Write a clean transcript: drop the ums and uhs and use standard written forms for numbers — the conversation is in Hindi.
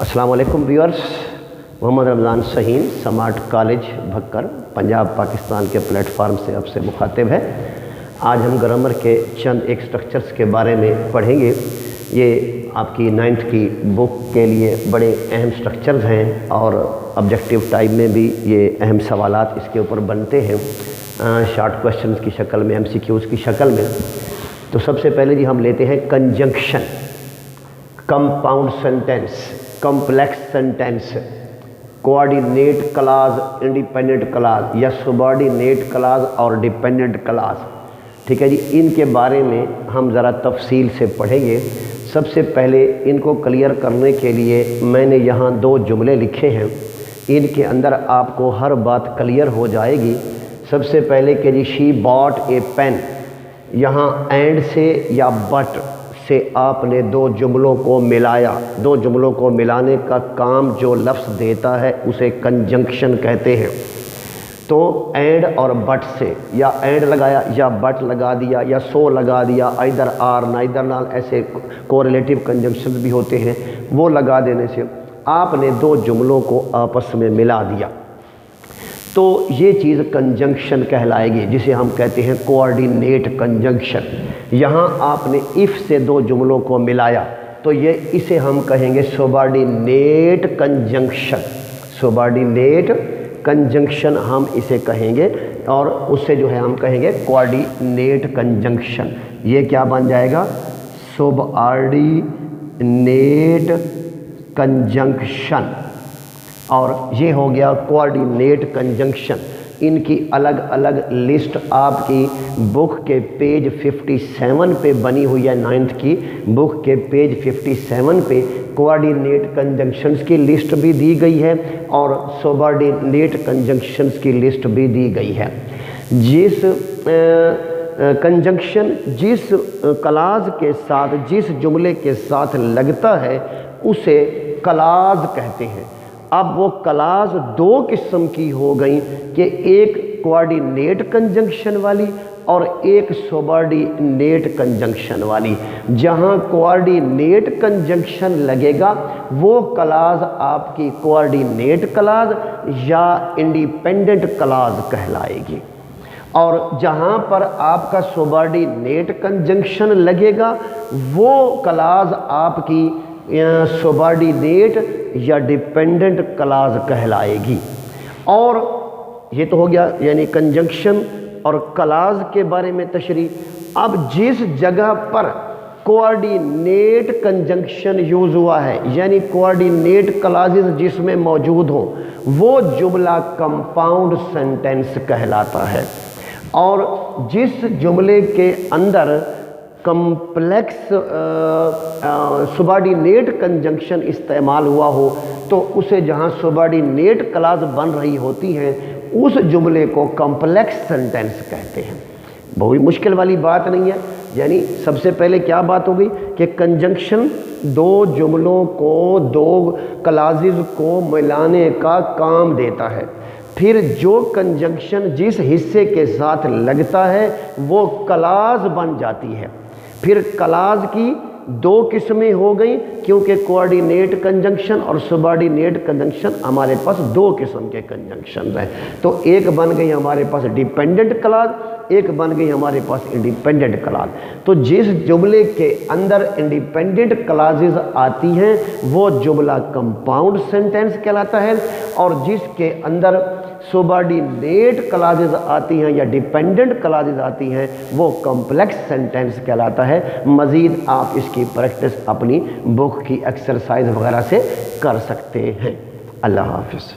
अस्सलाम वालेकुम viewers, Mohammad Ramzan Saheen, smart college Bhakkar, Punjab Pakistan के प्लेटफार्म से आपसे मुखातिब है। आज हम ग्रामर के चंद एक स्ट्रक्चर्स के बारे में पढ़ेंगे। ये आपकी 9th की बुक के लिए बड़े अहम स्ट्रक्चर्स हैं और ऑब्जेक्टिव टाइप में भी ये अहम सवालात इसके ऊपर बनते हैं, शॉर्ट क्वेश्चंस की शक्ल में, MCQs की शक्ल में। तो सबसे पहले जी हम लेते हैं conjunction, compound sentence, complex sentence, coordinate clause, independent clause या सबऑर्डिनेट क्लॉज और डिपेंडेंट क्लॉज। ठीक है जी, इनके बारे में हम ज़रा तफसील से पढ़ेंगे। सबसे पहले इनको क्लियर करने के लिए मैंने यहाँ 2 जुमले लिखे हैं, इनके अंदर आपको हर बात क्लियर हो जाएगी। सबसे पहले कि जी शी बॉट ए पेन, यहाँ एंड से या बट से आपने 2 जुमलों को मिलाया। 2 जुमलों को मिलाने का काम जो लफ्ज़ देता है उसे कंजंक्शन कहते हैं। तो एंड और बट से, या एंड लगाया या बट लगा दिया या सो लगा दिया, आइदर आर नाइदर नाल, ऐसे कोरिलेटिव कंजंक्शन भी होते हैं, वो लगा देने से आपने 2 जुमलों को आपस में मिला दिया तो ये चीज़ कंजंक्शन कहलाएगी, जिसे हम कहते हैं कोऑर्डिनेट कंजंक्शन। यहाँ आपने इफ़ से 2 जुमलों को मिलाया तो ये इसे हम कहेंगे सबऑर्डिनेट कंजंक्शन। सबऑर्डिनेट कंजंक्शन हम इसे कहेंगे, और उससे जो है हम कहेंगे कोऑर्डिनेट कंजंक्शन। ये क्या बन जाएगा? सबऑर्डिनेट कंजंक्शन, और ये हो गया कोऑर्डिनेट कंजंक्शन। इनकी अलग अलग लिस्ट आपकी बुक के पेज 57 पे बनी हुई है। 9th की बुक के पेज 57 पे कोऑर्डिनेट कंजंक्शंस की लिस्ट भी दी गई है और सबऑर्डिनेट कंजंक्शंस की लिस्ट भी दी गई है। जिस कंजंक्शन जिस क्लॉज के साथ, जिस जुमले के साथ लगता है उसे क्लॉज कहते हैं। अब वो क्लॉज 2 किस्म की हो गई कि एक कोऑर्डिनेट कंजंक्शन वाली और एक सबऑर्डिनेट कंजंक्शन वाली। जहाँ कोऑर्डिनेट कंजंक्शन लगेगा वो क्लॉज आपकी कोऑर्डिनेट क्लॉज या इंडिपेंडेंट क्लॉज कहलाएगी, और जहाँ पर आपका सबऑर्डिनेट कंजंक्शन लगेगा वो क्लॉज आपकी सबऑर्डिनेट या डिपेंडेंट क्लॉज कहलाएगी। और ये तो हो गया यानी कंजंक्शन और क्लॉज के बारे में तशरीह। अब जिस जगह पर कोऑर्डिनेट कंजंक्शन यूज़ हुआ है, यानी कोऑर्डिनेट क्लॉजेस जिसमें मौजूद हों, वो जुमला कंपाउंड सेंटेंस कहलाता है। और जिस जुमले के अंदर कम्प्लेक्स सबऑर्डिनेट कंजंक्शन इस्तेमाल हुआ हो तो उसे, जहाँ सबऑर्डिनेट क्लॉज बन रही होती हैं, उस जुमले को कम्प्लेक्स सेंटेंस कहते हैं। बहुत मुश्किल वाली बात नहीं है। यानी सबसे पहले क्या बात हो गई कि कंजंक्शन 2 जुमलों को, 2 क्लॉजेस को मिलाने का काम देता है। फिर जो कंजंक्शन जिस हिस्से के साथ लगता है वो क्लॉज बन जाती है। फिर क्लॉज की 2 किस्में हो गई, क्योंकि कोऑर्डिनेट कंजंक्शन और सबऑर्डिनेट कंजंक्शन हमारे पास 2 किस्म के कंजंक्शन हैं। तो एक बन गई हमारे पास डिपेंडेंट क्लॉज, एक बन गई हमारे पास इंडिपेंडेंट क्लॉज। तो जिस जुमले के अंदर इंडिपेंडेंट क्लॉजेस आती हैं वो जुमला कंपाउंड सेंटेंस कहलाता है, और जिसके अंदर सबऑर्डिनेट क्लॉजेस आती हैं या डिपेंडेंट क्लॉजेस आती हैं वो कॉम्प्लेक्स सेंटेंस कहलाता है। मज़ीद आप इसकी प्रैक्टिस अपनी बुक की एक्सरसाइज वगैरह से कर सकते हैं। अल्लाह हाफ़िज़।